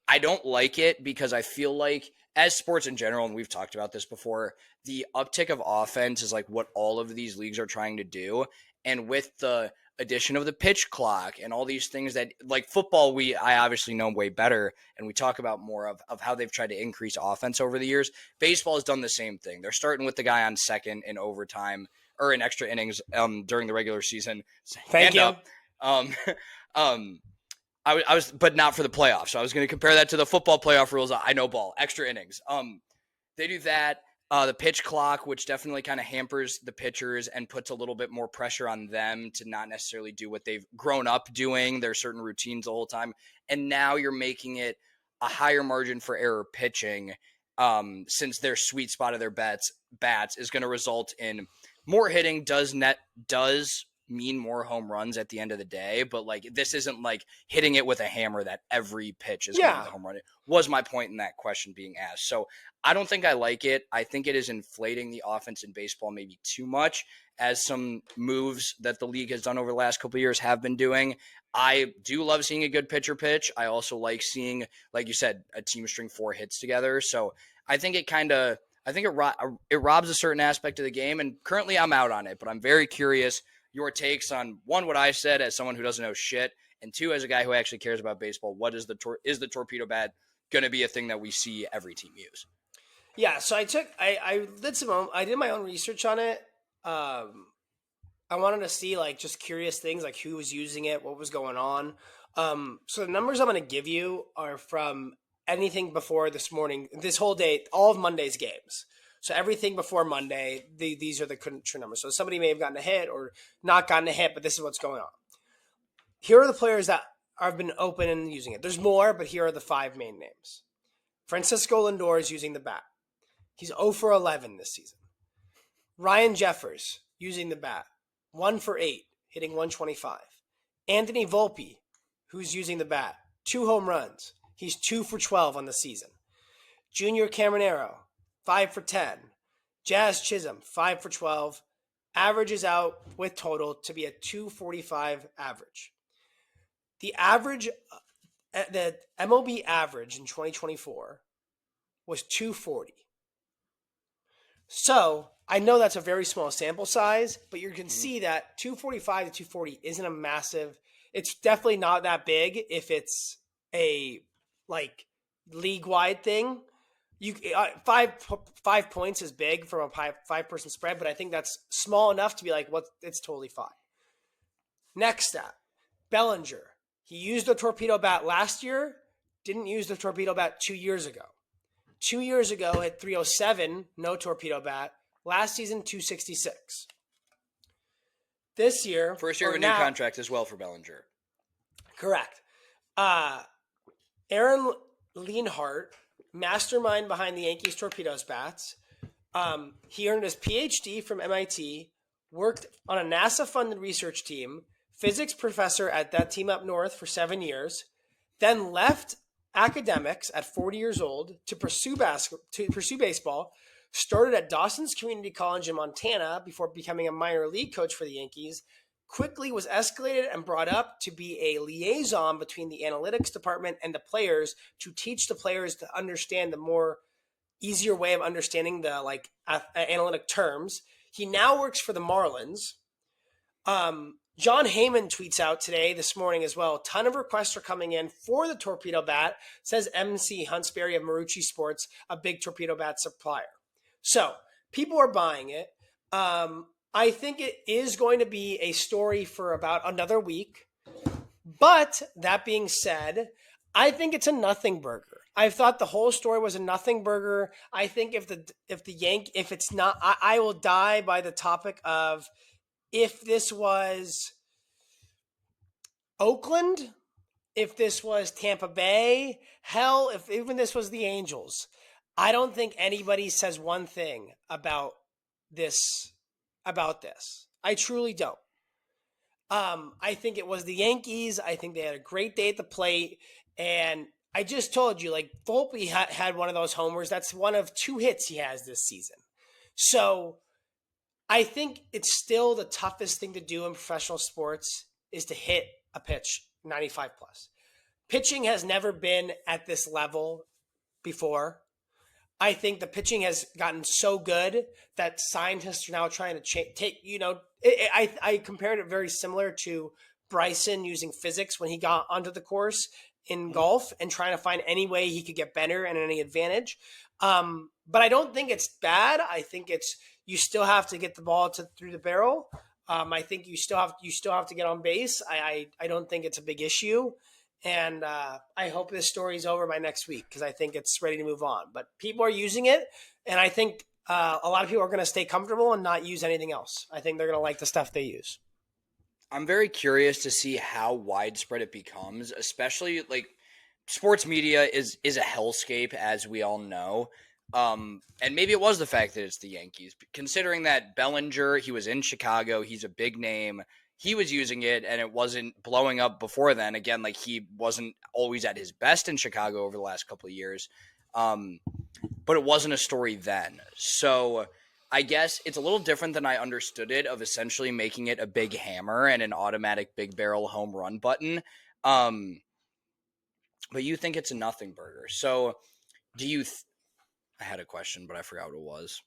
I don't like it because I feel like as sports in general, and we've talked about this before, the uptick of offense is like what all of these leagues are trying to do. And with the addition of the pitch clock and all these things that like football, I obviously know way better. And we talk about more of how they've tried to increase offense over the years. Baseball has done the same thing. They're starting with the guy on second in overtime or in extra innings during the regular season. Thank you. I was, but not for the playoffs. So I was going to compare that to the football playoff rules. I know ball, extra innings. They do that. The pitch clock, which definitely kind of hampers the pitchers and puts a little bit more pressure on them to not necessarily do what they've grown up doing. There are certain routines the whole time. And now you're making it a higher margin for error pitching since their sweet spot of their bats is going to result in more hitting, does mean more home runs at the end of the day, but like this isn't like hitting it with a hammer that every pitch is going to be the home run. It was my point in that question being asked. So I don't think I like it. I think it is inflating the offense in baseball maybe too much, as some moves that the league has done over the last couple of years have been doing. I do love seeing a good pitcher pitch. I also like seeing, like you said, a team string 4 hits together. So I think it robs a certain aspect of the game, and currently I'm out on it, but I'm very curious your takes on, one, what I said as someone who doesn't know shit, and 2, as a guy who actually cares about baseball. What is the torpedo bat going to be a thing that we see every team use? Yeah, so I did my own research on it. I wanted to see like just curious things like who was using it, what was going on. So the numbers I'm going to give you are from anything before this morning, this whole day, all of Monday's games. So everything before Monday, these are the true numbers. So somebody may have gotten a hit or not gotten a hit, but this is what's going on. Here are the players that have been open and using it. There's more, but here are the 5 main names. Francisco Lindor is using the bat. He's 0 for 11 this season. Ryan Jeffers using the bat. 1 for 8, hitting 125. Anthony Volpe, who's using the bat. 2 home runs. He's 2 for 12 on the season. Junior Caminero, 5 for 10. Jazz Chisholm, 5 for 12. Averages out with total to be a 245 average. The MLB average in 2024 was 240. So I know that's a very small sample size, but you can see that 245 to 240 isn't a massive. It's definitely not that big if it's a like league-wide thing. You 5 points is big from a 5-person spread, but I think that's small enough to be like, what? It's totally fine. Next stat, Bellinger. He used the torpedo bat last year. Didn't use the torpedo bat 2 years ago. 2 years ago at 307, no torpedo bat. Last season, 266. This year, first year of a new contract as well for Bellinger. Correct. Aaron Leonhardt, mastermind behind the Yankees torpedoes bats. He earned his PhD from MIT, worked on a NASA-funded research team, physics professor at that team up north for 7 years, then left academics at 40 years old to pursue baseball, started at Dawson's Community College in Montana before becoming a minor league coach for the Yankees, quickly was escalated and brought up to be a liaison between the analytics department and the players to teach the players to understand the more easier way of understanding the analytic terms. He now works for the Marlins. John Heyman tweets out this morning as well. A ton of requests are coming in for the torpedo bat, says MC Huntsberry of Marucci Sports, a big torpedo bat supplier. So people are buying it. I think it is going to be a story for about another week. But that being said, I think it's a nothing burger. I thought the whole story was a nothing burger. I think if it's not, I will die by the topic of if this was Oakland, if this was Tampa Bay, hell, if even this was the Angels. I don't think anybody says one thing about this. I truly don't. I think it was the Yankees. I think they had a great day at the plate. And I just told you, like, Volpe had one of those homers. That's one of 2 hits he has this season. So I think it's still the toughest thing to do in professional sports is to hit a pitch 95 plus. Pitching has never been at this level before. I think the pitching has gotten so good that scientists are now trying to I compared it very similar to Bryson using physics when he got onto the course in golf and trying to find any way he could get better and any advantage. But I don't think it's bad. I think you still have to get the ball through the barrel. I think you still have to get on base. I don't think it's a big issue. And I hope this story's over by next week because I think it's ready to move on. But people are using it, and I think a lot of people are going to stay comfortable and not use anything else. I think they're going to like the stuff they use. I'm very curious to see how widespread it becomes, especially like sports media is a hellscape, as we all know. And maybe it was the fact that it's the Yankees, considering that Bellinger, he was in Chicago. He's a big name. he was using it and it wasn't blowing up before then. Again, like he wasn't always at his best in Chicago over the last couple of years. But it wasn't a story then. So I guess it's a little different than I understood it, of essentially making it a big hammer and an automatic big barrel home run button. But you think it's a nothing burger. So do you I had a question, but I forgot what it was.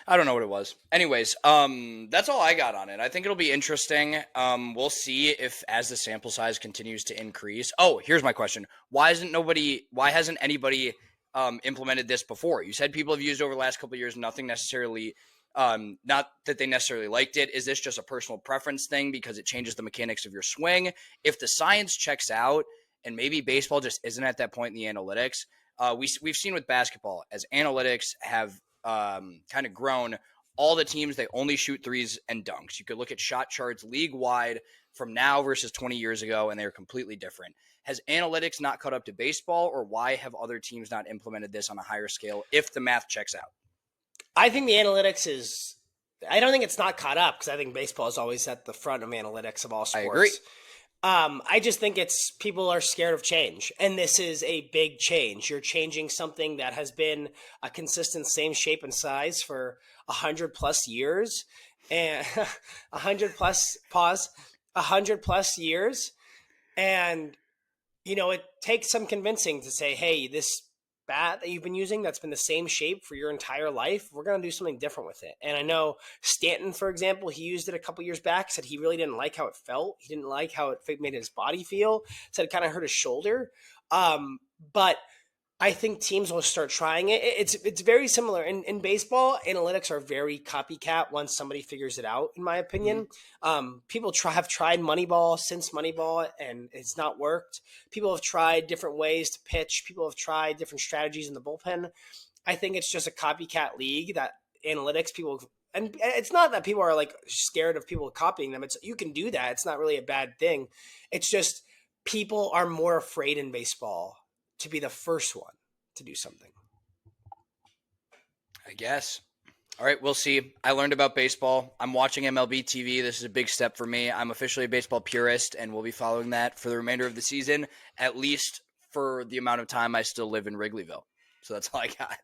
I don't know what it was. Anyways, that's all I got on it. I think it'll be interesting. We'll see if as the sample size continues to increase. Oh, here's my question. Why hasn't anybody implemented this before? You said people have used it over the last couple of years, nothing necessarily, not that they necessarily liked it. Is this just a personal preference thing because it changes the mechanics of your swing? If the science checks out and maybe baseball just isn't at that point in the analytics, we've seen with basketball, as analytics have kind of grown, all the teams, they only shoot threes and dunks. You could look at shot charts league wide from now versus 20 years ago, and they're completely different. Has analytics not caught up to baseball, or why have other teams not implemented this on a higher scale if the math checks out? I think the analytics is, I don't think it's not caught up, because I think baseball is always at the front of analytics of all sports. I agree. I just think it's people are scared of change, and this is a big change. You're changing something that has been a consistent same shape and size for 100+ years, and 100+ years, and it takes some convincing to say, hey, this bat that you've been using that's been the same shape for your entire life, we're going to do something different with it. And I know Stanton, for example, he used it a couple years back, said he really didn't like how it felt. He didn't like how it made his body feel, said it kind of hurt his shoulder. But I think teams will start trying it. It's very similar. In baseball, analytics are very copycat once somebody figures it out, in my opinion. People have tried Moneyball since Moneyball, and it's not worked. People have tried different ways to pitch. People have tried different strategies in the bullpen. I think it's just a copycat league that analytics people – and it's not that people are like scared of people copying them. You can do that. It's not really a bad thing. It's just people are more afraid in baseball to be the first one to do something, I guess. All right, we'll see. I learned about baseball. I'm watching MLB TV. This is a big step for me. I'm officially a baseball purist, and we'll be following that for the remainder of the season, at least for the amount of time I still live in Wrigleyville. So that's all I got.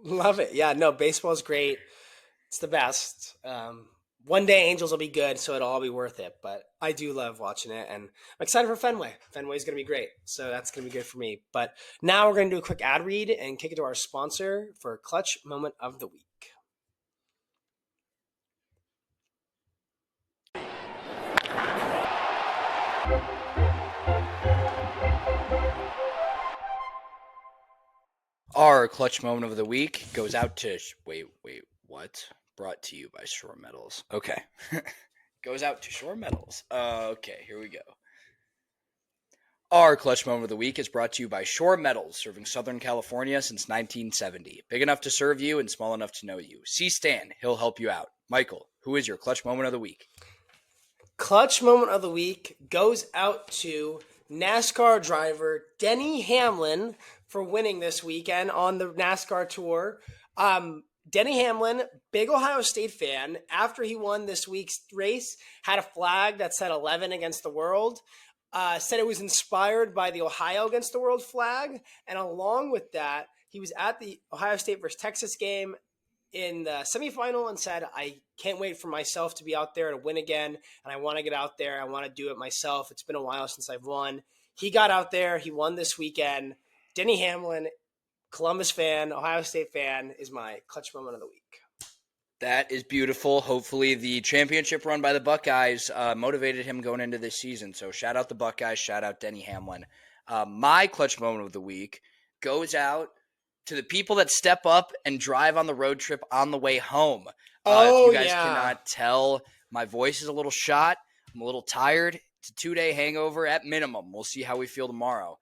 Love it. Yeah, no, baseball's great. It's the best. One day Angels will be good, so it'll all be worth it. But I do love watching it, and I'm excited for Fenway. Fenway's going to be great, so that's going to be good for me. But now we're going to do a quick ad read and kick it to our sponsor for Clutch Moment of the Week. Our Clutch Moment of the Week goes out to wait, what? Brought to you by Shore Metals. Okay. Goes out to Shore Metals. Okay, here we go. Our Clutch Moment of the Week is brought to you by Shore Metals, serving Southern California since 1970. Big enough to serve you and small enough to know you. See Stan, he'll help you out. Michael, who is your Clutch Moment of the Week? Clutch Moment of the Week goes out to NASCAR driver Denny Hamlin for winning this weekend on the NASCAR Tour. Denny Hamlin, big Ohio State fan, after he won this week's race, had a flag that said 11 against the world, said it was inspired by the Ohio against the world flag. And along with that, he was at the Ohio State versus Texas game in the semifinal and said, I can't wait for myself to be out there to win again. And I want to get out there. I want to do it myself. It's been a while since I've won. He got out there. He won this weekend. Denny Hamlin, Columbus fan, Ohio State fan, is my Clutch Moment of the Week. That is beautiful. Hopefully the championship run by the Buckeyes motivated him going into this season. So shout out the Buckeyes. Shout out Denny Hamlin. My Clutch Moment of the Week goes out to the people that step up and drive on the road trip on the way home. If you guys cannot tell, my voice is a little shot. I'm a little tired. It's a 2-day hangover at minimum. We'll see how we feel tomorrow.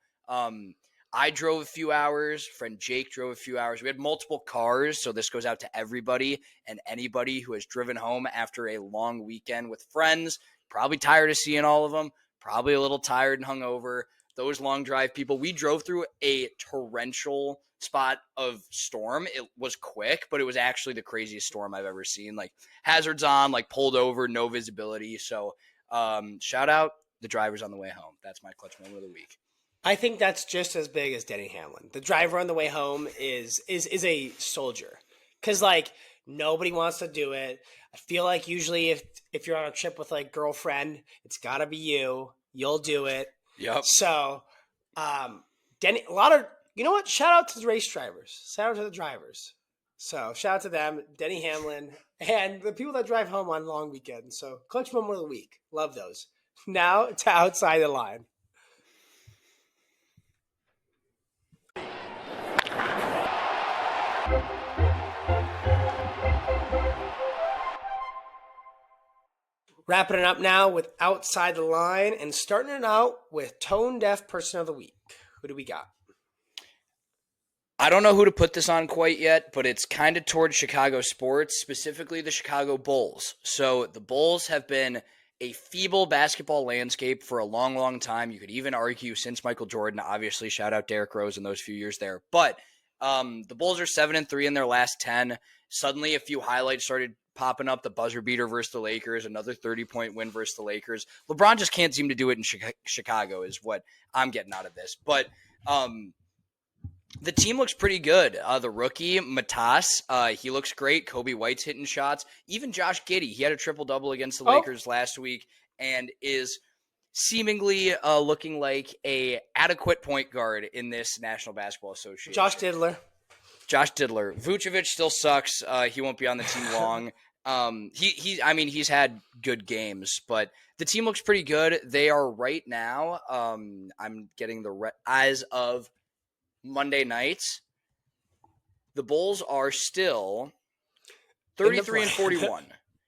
I drove a few hours. Friend Jake drove a few hours. We had multiple cars, so this goes out to everybody and anybody who has driven home after a long weekend with friends. Probably tired of seeing all of them. Probably a little tired and hungover. those long drive people. We drove through a torrential spot of storm. It was quick, but it was actually the craziest storm I've ever seen. Like hazards on, like pulled over, no visibility. So shout out the drivers on the way home. That's my clutch moment of the week. I think that's just as big as Denny Hamlin. The driver on the way home is a soldier, because like nobody wants to do it. I feel like usually if you're on a trip with like girlfriend, it's got to be you. You'll do it. Yep. So, Denny, a lot of, you know what? Shout out to the race drivers. Shout out to the drivers. So shout out to them, Denny Hamlin, and the people that drive home on long weekends. So clutch moment of the week. Love those. Now to outside the line. Wrapping it up now with Outside the Line and starting it out with Tone Deaf Person of the Week. Who do we got? I don't know who to put this on quite yet, but it's kind of towards Chicago sports, specifically the Chicago Bulls. So the Bulls have been a feeble basketball landscape for a long, long time. You could even argue since Michael Jordan. Obviously, shout out Derrick Rose in those few years there. But the Bulls are 7-3 in their last 10. Suddenly, a few highlights started popping up. The buzzer beater versus the Lakers, another 30-point win versus the Lakers. LeBron just can't seem to do it in Chicago is what I'm getting out of this. But the team looks pretty good. The rookie, Matas, he looks great. Kobe White's hitting shots. Even Josh Giddey, he had a triple-double against the Lakers last week and is seemingly looking like a adequate point guard in this National Basketball Association. Josh Diddler. Vucevic still sucks. He won't be on the team long. He's had good games, but the team looks pretty good. They are right now. I'm getting as of Monday nights. The Bulls are still 33-41.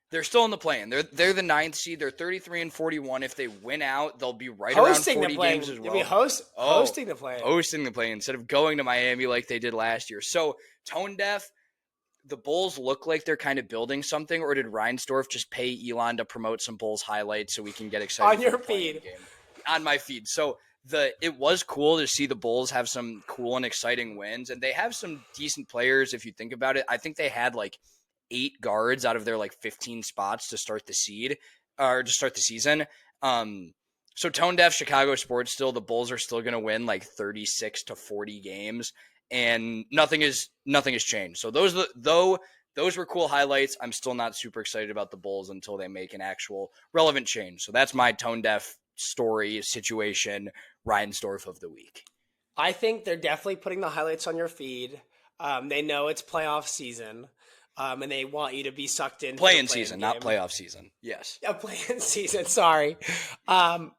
They're still in the play-in. They're the 9th seed. They're 33-41. If they win out, they'll be right hosting around 40 games as well. Hosting the play-in. Hosting the play-in instead of going to Miami like they did last year. So, tone deaf, the Bulls look like they're kind of building something, or did Reinsdorf just pay Elon to promote some Bulls highlights so we can get excited on your feed? On my feed. So, it was cool to see the Bulls have some cool and exciting wins, and they have some decent players if you think about it. I think they had like 8 guards out of their like 15 spots to start the season. So tone deaf Chicago sports still, the Bulls are still going to win like 36-40 games, and nothing has changed. So those were cool highlights. I'm still not super excited about the Bulls until they make an actual relevant change. So that's my tone deaf story situation, Reinsdorf of the week. I think they're definitely putting the highlights on your feed. They know it's playoff season. And they want you to be sucked in. Play-in season, not playoff season. Yes. Yeah, play-in season. Sorry. But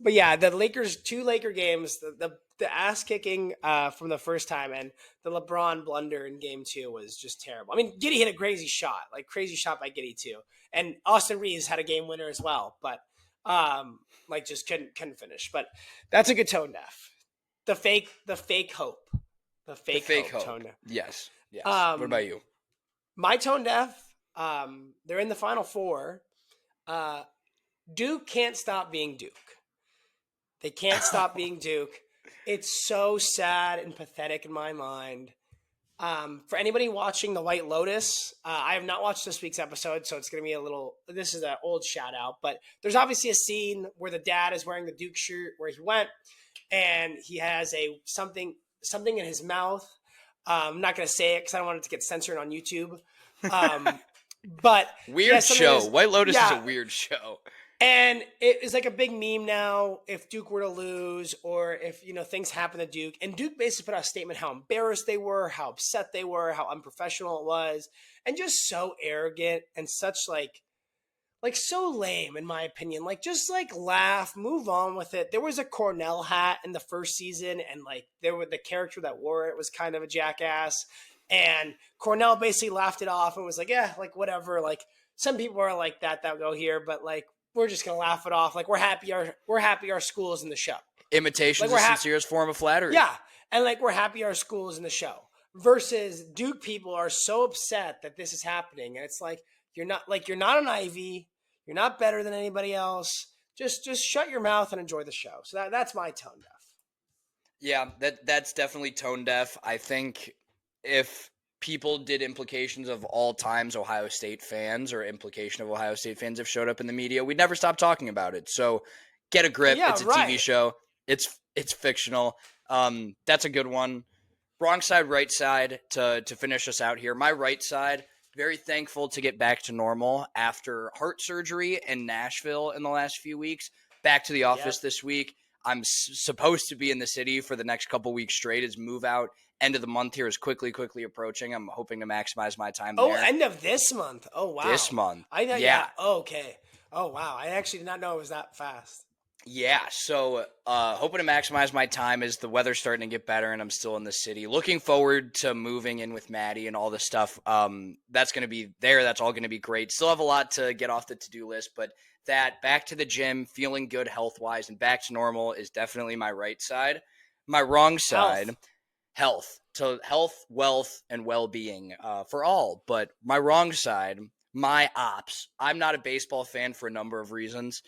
yeah, the Lakers, 2 Laker games, the ass kicking from the first time, and the LeBron blunder in game 2 was just terrible. I mean, Giddey hit a crazy shot by Giddey too, and Austin Reeves had a game winner as well, but just couldn't finish. But that's a good tone deaf. The fake hope. The fake hope. Tone deaf. Yes. What about you? My tone deaf, they're in the Final Four. Duke can't stop being Duke. They can't stop being Duke. It's so sad and pathetic in my mind. For anybody watching The White Lotus, I have not watched this week's episode, so it's going to be this is an old shout out, but there's obviously a scene where the dad is wearing the Duke shirt where he went, and he has something in his mouth. I'm not going to say it because I don't want it to get censored on YouTube. But weird show. White Lotus is a weird show. And it is like a big meme now if Duke were to lose, or if, things happen to Duke. And Duke basically put out a statement how embarrassed they were, how upset they were, how unprofessional it was, and just so arrogant and such like so lame in my opinion. Just laugh, move on with it. There was a Cornell hat in the first season, and the character that wore it was kind of a jackass, and Cornell basically laughed it off and was like, yeah, whatever. Some people are like that go here, but we're just gonna laugh it off. We're happy our school is in the show. Imitation is the sincerest form of flattery. Yeah, and we're happy our school is in the show. Versus Duke people are so upset that this is happening, and it's you're not an Ivy. You're not better than anybody else. Just shut your mouth and enjoy the show. So that's my tone deaf. Yeah, that's definitely tone deaf. I think if people did implications of all times Ohio State fans or implication of Ohio State fans have showed up in the media, we'd never stop talking about it. So get a grip. Yeah, It's a TV right. show. It's fictional. That's a good one. Wrong side, right side to finish us out here. My right side, very thankful to get back to normal after heart surgery in Nashville in the last few weeks. Back to the office Yep. this week. I'm supposed to be in the city for the next couple weeks straight as move out. End of the month here is quickly approaching. I'm hoping to maximize my time Oh, there end of this month. Oh, this wow. month. I know. Yeah. Yeah. Okay. Oh, wow. I actually did not know it was that fast. Yeah, so hoping to maximize my time as the weather's starting to get better and I'm still in the city. Looking forward to moving in with Maddie and all this stuff. That's going to be there. That's all going to be great. Still have a lot to get off the to-do list, but that back to the gym, feeling good health-wise and back to normal is definitely my right side. My wrong side, Health. health. So health, wealth, and well-being for all. But my wrong side, my ops. I'm not a baseball fan for a number of reasons.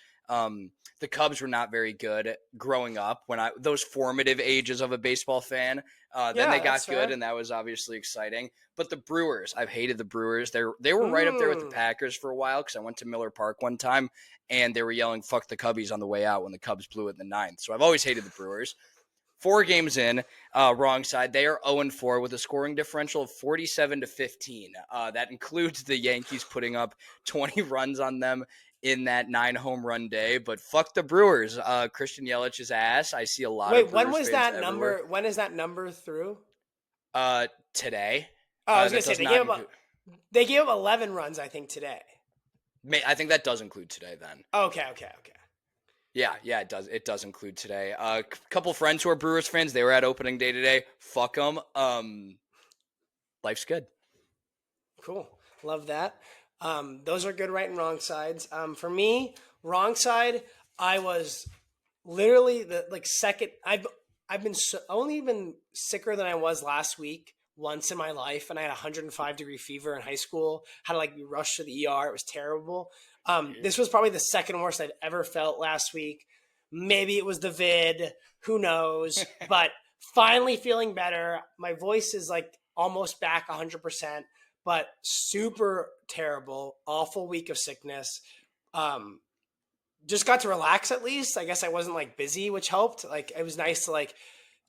The Cubs were not very good growing up when those formative ages of a baseball fan. Then Yeah, they that's got good, fair. and that was obviously exciting. But the Brewers, I've hated the Brewers. They were right up there with the Mm. Packers for a while because I went to Miller Park one time, and they were yelling "fuck the Cubbies" on the way out when the Cubs blew it in the ninth. So I've always hated the Brewers. 4 games in, wrong side. They are 0-4 with a scoring differential of 47-15. That includes the Yankees putting up 20 runs on them in that 9 home run day. But fuck the Brewers. Christian Yelich's ass. I see a lot of Wait, when Brewers was fans that everywhere. number? When is that number through? Today. Oh, I was gonna That say does not include. they gave up 11 runs, I think, today. I think that does include today then. Okay, okay, okay. Yeah, it does. It does include today. A couple friends who are Brewers fans, they were at opening day today. Fuck them. Life's good. Cool. Love that. Those are good right and wrong sides. For me, wrong side, I was literally the like second. I've been only been sicker than I was last week once in my life, and I had a 105-degree fever in high school. Had to like be rushed to the ER. It was terrible. This was probably the second worst I'd ever felt last week. Maybe it was the vid. Who knows? But finally feeling better. My voice is like almost back 100%, but super terrible, awful week of sickness. Um, just got to relax at least. I guess I wasn't like busy, which helped. Like it was nice to like,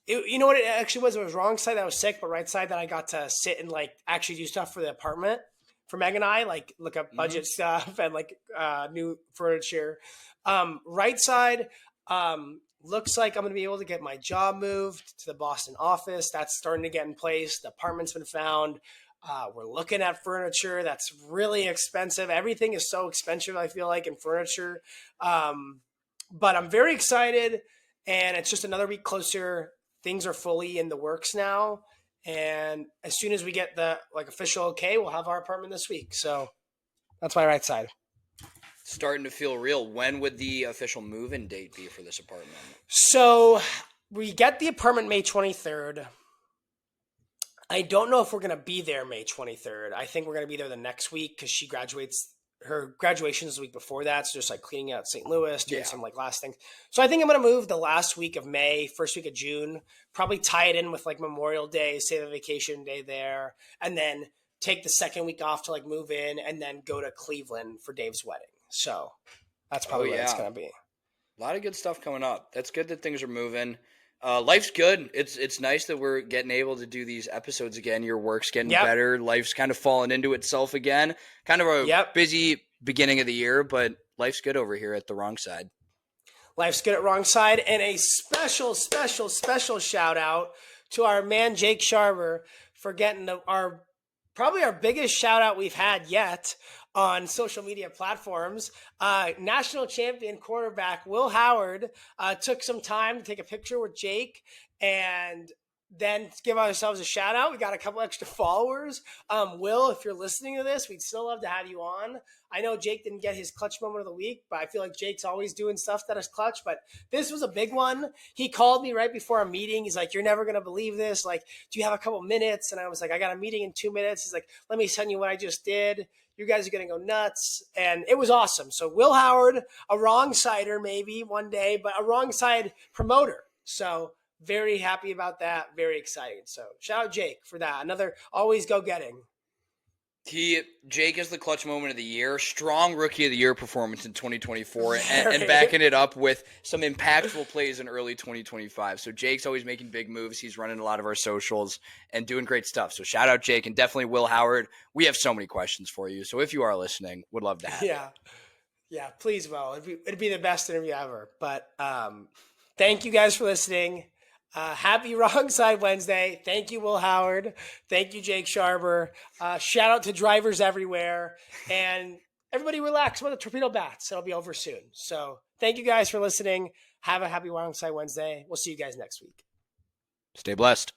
you know what it actually was? It was wrong side that I was sick, but right side that I got to sit and like actually do stuff for the apartment for Meg and I, like look up Mm-hmm. budget stuff and like new furniture. Right side, looks like I'm going to be able to get my job moved to the Boston office. That's starting to get in place. The apartment's been found. We're looking at furniture that's really expensive. Everything is so expensive, I feel like, in furniture. Um, but I'm very excited, and it's just another week closer. Things are fully in the works now, and as soon as we get the like official okay, we'll have our apartment this week. So that's my right side. Starting to feel real. When would the official move-in date be for this apartment? So we get the apartment May 23rd. I don't know if we're going to be there May 23rd. I think we're going to be there the next week because she graduates. Her graduation is the week before that. So just like cleaning out St. Louis, doing Yeah. some like last things. So I think I'm going to move the last week of May, first week of June, probably tie it in with like Memorial Day, save a vacation day there, and then take the second week off to like move in and then go to Cleveland for Dave's wedding. So that's Oh probably what it's yeah. going to be. A lot of good stuff coming up. That's good that things are moving. Life's good. It's nice that we're getting able to do these episodes again. Your work's getting Yep. better. Life's kind of falling into itself again. Kind of a Yep. busy beginning of the year, but life's good over here at the wrong side. Life's Good at Wrong Side. And a special shout out to our man Jake Sharber for getting our probably our biggest shout out we've had yet on social media platforms. National champion quarterback Will Howard took some time to take a picture with Jake and then give ourselves a shout out. We got a couple extra followers. Will, if you're listening to this, we'd still love to have you on. I know Jake didn't get his clutch moment of the week, but I feel like Jake's always doing stuff that is clutch. But this was a big one. He called me right before a meeting. He's like, "You're never going to believe this. Like, do you have a couple minutes?" And I was like, "I got a meeting in 2 minutes." He's like, "Let me tell you what I just did. You guys are going to go nuts." And it was awesome. So Will Howard, a wrong sider maybe one day, but a wrong side promoter. So very happy about that. Very exciting. So shout out Jake for that. Another always go getting. Jake is the clutch moment of the year. Strong rookie of the year performance in 2024 and Very. backing it up with some impactful plays in early 2025. So Jake's always making big moves. He's running a lot of our socials and doing great stuff. So shout out Jake and definitely Will Howard. We have so many questions for you. So if you are listening, would love to have you. Yeah, please, Will. It'd be the best interview ever. But thank you guys for listening. Happy Wrong Side Wednesday. Thank you, Will Howard. Thank you, Jake Sharber. Shout out to drivers everywhere. And everybody relax about the Torpedo Bats. It'll be over soon. So thank you guys for listening. Have a happy Wrong Side Wednesday. We'll see you guys next week. Stay blessed.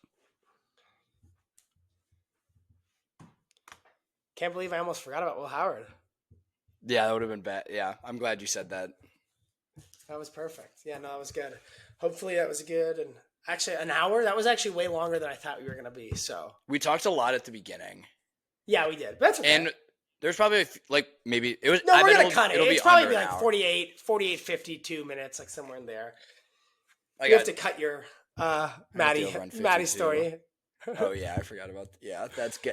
Can't believe I almost forgot about Will Howard. Yeah, that would have been bad. Yeah, I'm glad you said that. That was perfect. Yeah, no, that was good. Hopefully that was good. And actually, an hour? That was actually way longer than I thought we were going to be. So we talked a lot at the beginning. Yeah, we did. But that's okay. And there's probably maybe it was. No, we're going to cut it. It'll It's probably be like 48, 52 minutes, like somewhere in there. You have to cut your Maddie story. Oh yeah, I forgot about.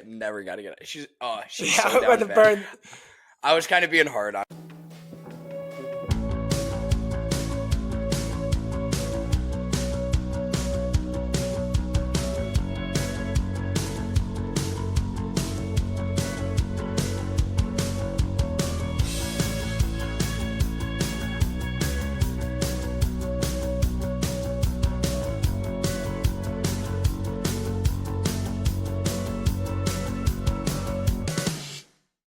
Never got to get. She's yeah, so down the burn. I was kind of being hard on